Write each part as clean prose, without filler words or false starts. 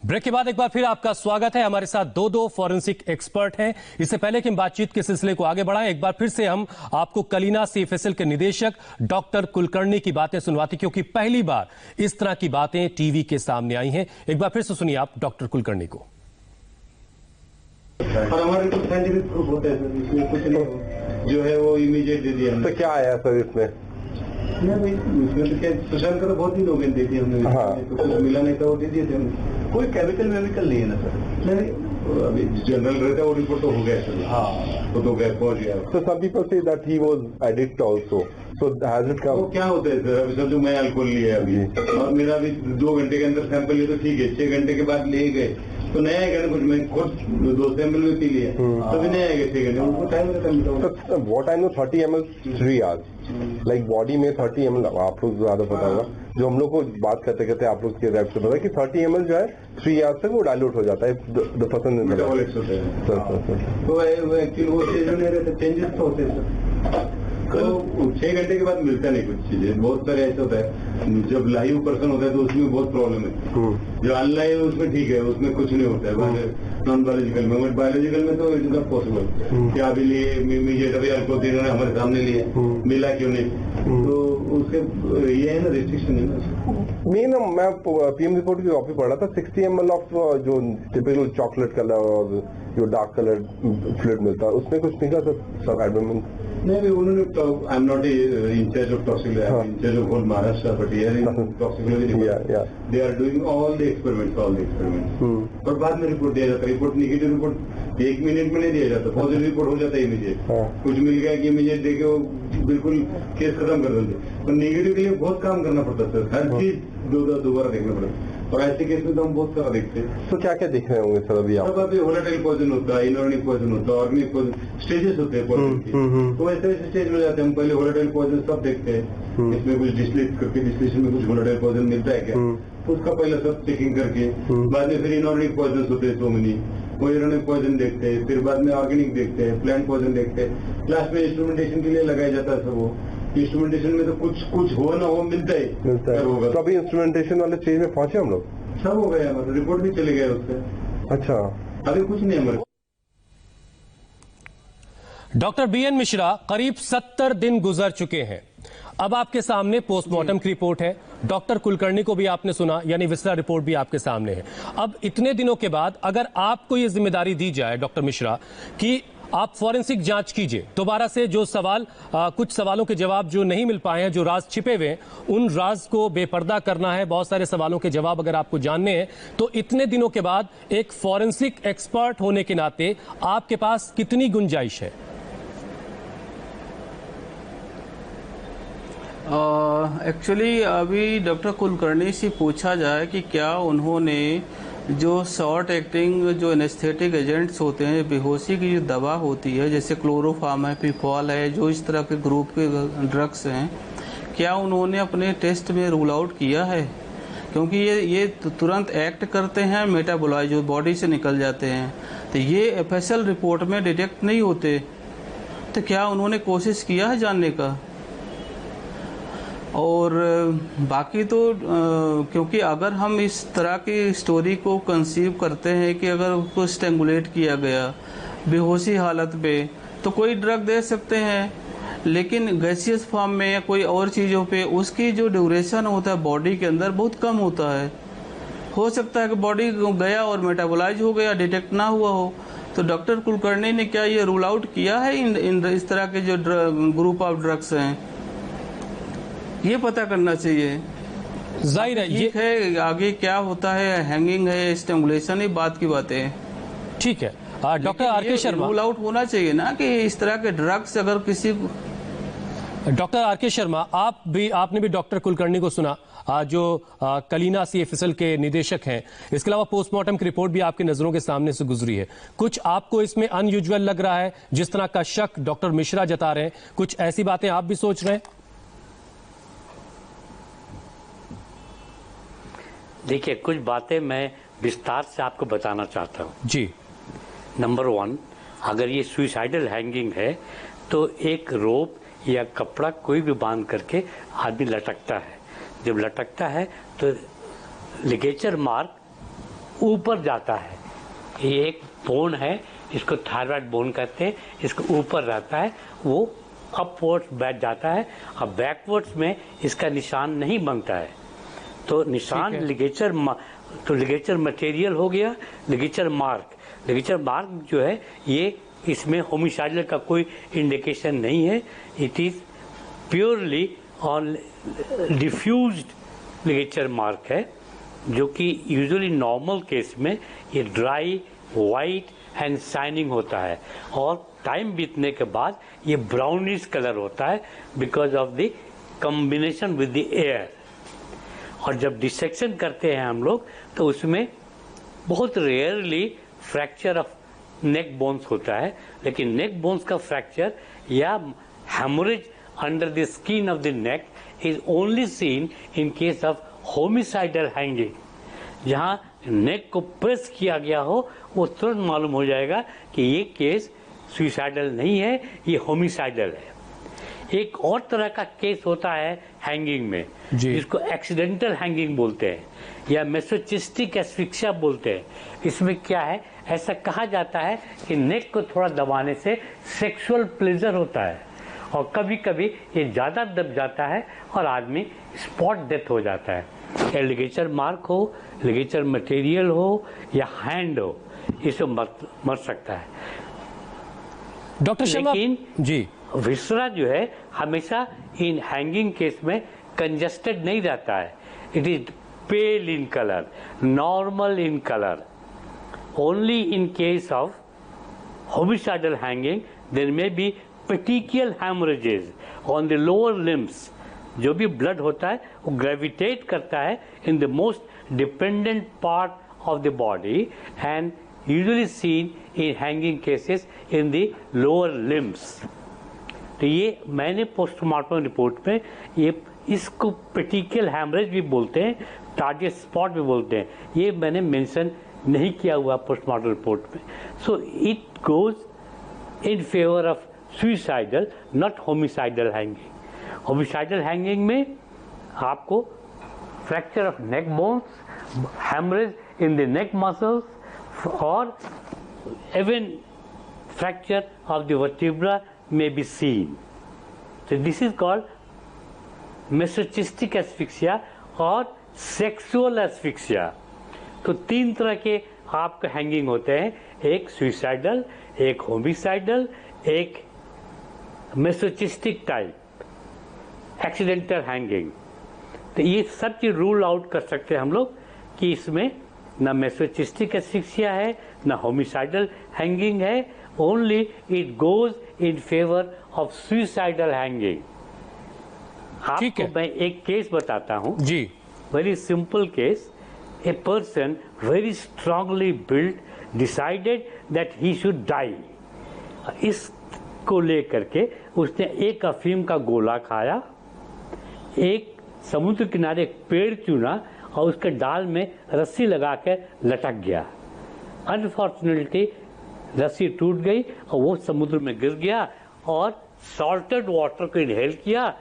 Break के बाद एक बार फिर आपका स्वागत है। हमारे साथ दो फॉरेंसिक एक्सपर्ट हैं। इससे पहले कि हम बातचीत के सिलसिले को आगे बढ़ाएं, एक बार फिर से हम आपको कलीना सीएफएसएल के निदेशक डॉक्टर कुलकर्णी की बातें सुनवाते, क्योंकि पहली बार इस तरह की बातें टीवी के सामने आई हैं। एक बार फिर से सुनिए आप डॉक्टर कुलकर्णी को। और हमारे कुछ साइंटिफिक प्रूफ होता है सर, इसमें कुछ नहीं जो है वो इमीडिएट दे दिया। तो क्या आया सर इसमें? नहीं भाई, इसमें तो क्या सुशांत का तो बहुत ही लोग दे दिए हमने। हाँ। तो कुछ मिला नहीं था, वो दे दिए थे हमने। कोई केमिकल नहीं है ना सर? नहीं, अभी जनरल रहता है वो रिपोर्ट तो हो गया सर। हाँ, तो गया पहुंच गया। So some people say that he was addict also. So has it come? वो क्या होता है सर, अभी समझो मैं अल्कोहल लिया अभी और मेरा अभी 2 घंटे के अंदर सैंपल लिया तो ठीक है, 6 घंटे के बाद ले गए तो नया आएगा ना कुछ। मैं खुद 2 सैंपल में पी लिया तभी नया आएगा 6 घंटे, उनको टाइम रहता है। What I know 30 ml 3 hours. Like body में 30 ml आप लोग ज्यादा पता होगा। जो हम लोग को बात करते करते आप लोग के रैप से पता है कि 30 ml जो है 3 hours तक वो डाइल्यूट हो जाता है। The person is मेटाबॉलिक्स होते हैं सर। तो वो एक्चुअली वो चीज नहीं रहते, चेंजेस तो होते हैं सर। तो 6 घंटे के बाद मिलता नहीं कुछ चीजें, बहुत सारे ऐसा होता है। जब लाइव पर्सन होता है तो उसमें बहुत प्रॉब्लम है। जो अनलाइव है उसमें ठीक है, उसमें कुछ नहीं होता है नॉन बायोलॉजिकल में। बट बायोलॉजिकल में तो इट इज नॉट पॉसिबल कि अभी लिए इमीडिएट अभी अल्कोहल इन्होंने हमारे सामने लिए मिला क्यों नहीं, तो उसके ये है ना रिस्ट्रिक्शन है ना। मैं पीएम रिपोर्ट की कॉपी पढ़ रहा था। 60 ml ऑफ जो टिपिकल चॉकलेट कलर और जो डार्क कलर फ्लूइड मिलता है उसमें कुछ निकला सर एडमिट? नहीं, उन्होंने I am not incharge of toxicology, incharge of whole Maharashtra, but here in toxicology they are doing all the experiments. पर बाद में रिपोर्ट दिया जाता है। रिपोर्ट नेगेटिव रिपोर्ट 1 मिनट में नहीं दिया जाता, पॉजिटिव रिपोर्ट हो जाता है इमीडिएट। कुछ मिल गया कि इमीडिएट देके वो बिल्कुल केस खत्म कर देते। पर नेगेटिव के लिए बहुत काम करना पड़ता है सर, हर चीज दोबारा देखना पड़ता है। और ऐसे केस में तो हम बहुत सारा देखते हैं। तो क्या क्या देख रहे होंगे सर अभी आप? अभी वोलेटाइल पॉइजन होता है, इनऑर्गेनिक पॉइजन होता है, ऑर्गेनिक पॉइजन, स्टेजेस होते हैं पॉइजन के। तो ऐसे स्टेज में जाते हैं हम। पहले वोलेटाइल पॉइजन सब देखते हैं, इसमें कुछ डिस्टिलेट करके डिस्टिलेशन में कुछ वोलेटाइल पॉइजन मिलता है क्या, तो उसका पहले सब चेकिंग करके बाद में फिर इनऑर्गेनिक पॉइजन होते हैं 100 मिली, वो इनऑर्गेनिक पॉइजन देखते हैं, फिर बाद में ऑर्गेनिक देखते हैं, प्लांट पॉइजन देखते हैं। लास्ट में इंस्ट्रूमेंटेशन के लिए लगाया जाता है सब। वो इंस्ट्रूमेंटेशन में तो कुछ हो ना हो मिलता है। तो अभी इंस्ट्रूमेंटेशन वाले स्टेज में पहुंचे हम लोग? सब हो गया, मतलब रिपोर्ट भी चले गए उससे। अच्छा, अभी कुछ नहीं हमारे। डॉक्टर बीएन मिश्रा, करीब 70 दिन गुजर चुके हैं। अब आपके सामने पोस्टमार्टम की रिपोर्ट है। डॉक्टर कुलकर्णी को भी आपने सुना, यानी विसरा रिपोर्ट भी आपके सामने है। अब इतने दिनों के बाद अगर आपको यह जिम्मेदारी दी जाए डॉक्टर मिश्रा कि आप फॉरेंसिक जांच कीजिए, दोबारा से जो सवाल कुछ सवालों के जवाब जो नहीं मिल पाए हैं, जो राज छिपे हुए हैं, उन राज को बेपर्दा करना है, बहुत सारे सवालों के जवाब अगर आपको जानने हैं, तो इतने दिनों के बाद एक फॉरेंसिक एक्सपर्ट होने के नाते आपके पास कितनी गुंजाइश है? एक्चुअली अभी डॉक्टर कुलकर्णी से पूछा जाए कि क्या उन्होंने जो शॉर्ट एक्टिंग जो एनेस्थेटिक एजेंट्स होते हैं, बेहोशी की जो दवा होती है, जैसे क्लोरोफार्म है, पिफॉल है, जो इस तरह के ग्रुप के ड्रग्स हैं, क्या उन्होंने अपने टेस्ट में रूल आउट किया है? क्योंकि ये तुरंत एक्ट करते हैं, मेटाबोलाइज जो बॉडी से निकल जाते हैं, तो ये एफएसएल रिपोर्ट में डिटेक्ट नहीं होते। तो क्या उन्होंने कोशिश किया है जानने का? और बाकी तो क्योंकि अगर हम इस तरह की स्टोरी को कंसीव करते हैं कि अगर उसको स्ट्रैंगुलेट किया गया बेहोशी हालत में, तो कोई ड्रग दे सकते हैं, लेकिन गैसियस फॉर्म में या कोई और चीज़ों पे उसकी जो ड्यूरेशन होता है बॉडी के अंदर बहुत कम होता है। हो सकता है कि बॉडी गया और मेटाबोलाइज हो गया, डिटेक्ट ना हुआ हो। तो डॉक्टर कुलकर्णी ने क्या ये रूल आउट किया है इन इस तरह के जो ग्रुप ऑफ ड्रग्स हैं? ये पता करना चाहिए। जाहिर है ये है, आगे क्या होता है, हैंगिंग है, स्ट्रैंगुलेशन, ही बात की बातें हैं। ठीक है। Doctor R K Sharma, rule out होना चाहिए ना कि इस तरह के ड्रग्स अगर किसी को। डॉक्टर आरके शर्मा, आपने भी डॉक्टर कुलकर्णी को सुना, जो कलीना सीएफएसएल के निदेशक हैं। इसके अलावा पोस्टमार्टम की रिपोर्ट भी आपकी नजरों के सामने से गुजरी है। कुछ आपको इसमें अनयूजुअल लग रहा है? जिस तरह का शक डॉक्टर मिश्रा जता रहे हैं, कुछ ऐसी बातें आप भी सोच रहे हैं? देखिए, कुछ बातें मैं विस्तार से आपको बताना चाहता हूँ जी। नंबर 1, अगर ये सुइसाइडल हैंगिंग है तो एक रोप या कपड़ा कोई भी बांध करके आदमी लटकता है। जब लटकता है तो लिगेचर मार्क ऊपर जाता है। ये एक बोन है, इसको थायराइड बोन कहते हैं, इसको ऊपर रहता है, वो अपवर्ड्स बैठ जाता है। अब बैकवर्ड्स में इसका निशान नहीं बनता है, तो निशान लिगेचर मटेरियल हो गया, लिगेचर मार्क जो है ये इसमें होमिसाइडल का कोई इंडिकेशन नहीं है। It is purely on diffused ligature mark है, जो कि यूजुअली नॉर्मल केस में ये ड्राई वाइट एंड शाइनिंग होता है और टाइम बीतने के बाद ये ब्राउनिश कलर होता है because of the combination with the air. और जब डिसेक्शन करते हैं हम लोग तो उसमें बहुत rarely fracture of neck bones होता है, लेकिन नेक बोन्स का फ्रैक्चर या haemorrhage under the skin of the neck is only seen in case of homicidal hanging. जहां नेक को प्रेस किया गया हो वो तुरंत मालूम हो जाएगा कि ये केस सुइसाइडल नहीं है, ये होमिसाइडल है। एक और तरह का केस होता है हैंगिंग में, जिसको एक्सीडेंटल हैंगिंग बोलते हैं या मेसोचिस्टिक एस्फिक्सिया बोलते हैं। इसमें क्या है, ऐसा कहा जाता है कि नेक को थोड़ा दबाने से सेक्सुअल प्लेजर होता है और कभी कभी ये ज़्यादा दब जाता है और आदमी स्पॉट डेथ हो जाता है। या लिगेचर मार्क हो, लिगेचर मटेरियल हो या हैंड हो, इससे मर सकता है। डॉक्टर शर्मा जी, विसरा जो है हमेशा इन हैंगिंग केस में कंजस्टेड नहीं रहता है। It is pale in colour, normal in colour. Only in case of homicidal hanging there may be petechial haemorrhages on the lower limbs. जो भी ब्लड होता है वो ग्रेविटेट करता है in the most dependent part of the body and usually seen in hanging cases in the lower limbs. तो ये मैंने पोस्टमार्टम रिपोर्ट में ये इसको पेटिकियल हैमरेज भी बोलते हैं, टार्गेट स्पॉट भी बोलते हैं, ये मैंने मेंशन नहीं किया हुआ पोस्टमार्टम रिपोर्ट में। So it goes in favour of suicidal not homicidal hanging. Homicidal hanging में आपको fracture of neck bones, haemorrhage in the neck muscles और even fracture of the vertebra may be seen. So this is called mesocystic asphyxia और sexual asphyxia। तो तीन तरह के आपके hanging होते हैं, एक सुइसाइडल, एक होमिसाइडल, एक मेसोचिस्टिक टाइप एक्सीडेंटल हैंगिंग। तो ये सब चीज रूल आउट कर सकते हैं हम लोग कि इसमें ना मेसोचिस्टिक एस्फिक्सिया है ना होमिसाइडल हैंगिंग है, only it goes in favour of suicidal hanging. आपको मैं एक केस बताता हूं जी, very simple case. A person very strongly build decided that he should die. इसको लेकर के उसने एक अफीम का गोला खाया, एक समुद्र किनारे एक पेड़ चुना और उसके डाल में रस्सी लगा कर लटक गया। अनफॉर्चुनेटली रस्सी टूट गई और वो समुद्र में गिर गया और सॉल्टेड वाटर को इनहेल किया,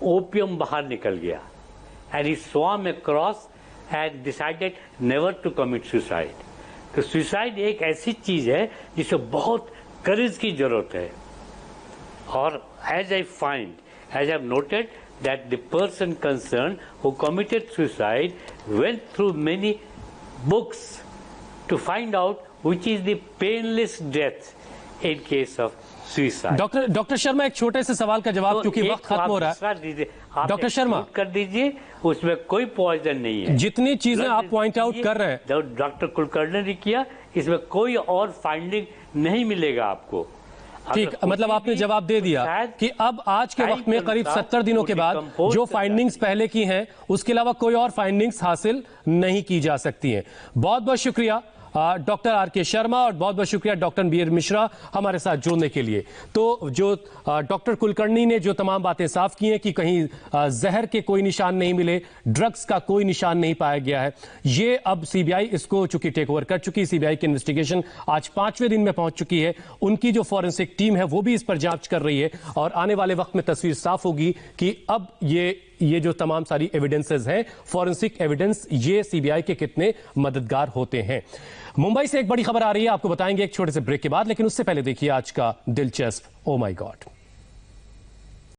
ओपियम बाहर निकल गया and he swam across and decided never to commit suicide. तो सुसाइड एक ऐसी चीज है जिसे बहुत करेज की जरूरत है। और as I have noted that the person concerned who committed suicide went through many books to find out which is the painless death in case of suicide. Doctor Sharma, एक छोटे से सवाल का जवाब, क्योंकि वक्त खत्म हो रहा है। डॉक्टर शर्मा कर दीजिए, उसमें कोई पॉइजन नहीं है। जितनी चीजें आप पॉइंट आउट कर रहे हैं, डॉक्टर कुलकर्णी ने किया, इसमें कोई और फाइंडिंग नहीं मिलेगा आपको। ठीक, मतलब आपने जवाब दे दिया कि अब आज के वक्त में करीब 70 दिनों के बाद जो फाइंडिंग्स पहले की हैं उसके अलावा कोई और फाइंडिंग्स हासिल नहीं की जा सकती हैं। बहुत बहुत शुक्रिया डॉक्टर आर.के. शर्मा और बहुत बहुत शुक्रिया डॉक्टर बी.आर. मिश्रा हमारे साथ जुड़ने के लिए। तो जो डॉक्टर कुलकर्णी ने जो तमाम बातें साफ की हैं कि कहीं जहर के कोई निशान नहीं मिले, ड्रग्स का कोई निशान नहीं पाया गया है, ये अब सीबीआई इसको चूंकि टेक ओवर कर चुकी है। सीबीआई की इन्वेस्टिगेशन आज 5वें दिन में पहुंच चुकी है। उनकी जो फॉरेंसिक टीम है वो भी इस पर जांच कर रही है और आने वाले वक्त में तस्वीर साफ होगी कि अब ये ये जो तमाम सारी एविडेंसेस हैं, फॉरेंसिक एविडेंस, ये सीबीआई के कितने मददगार होते हैं। मुंबई से एक बड़ी खबर आ रही है, आपको बताएंगे एक छोटे से ब्रेक के बाद, लेकिन उससे पहले देखिए आज का दिलचस्प ओ माय गॉड।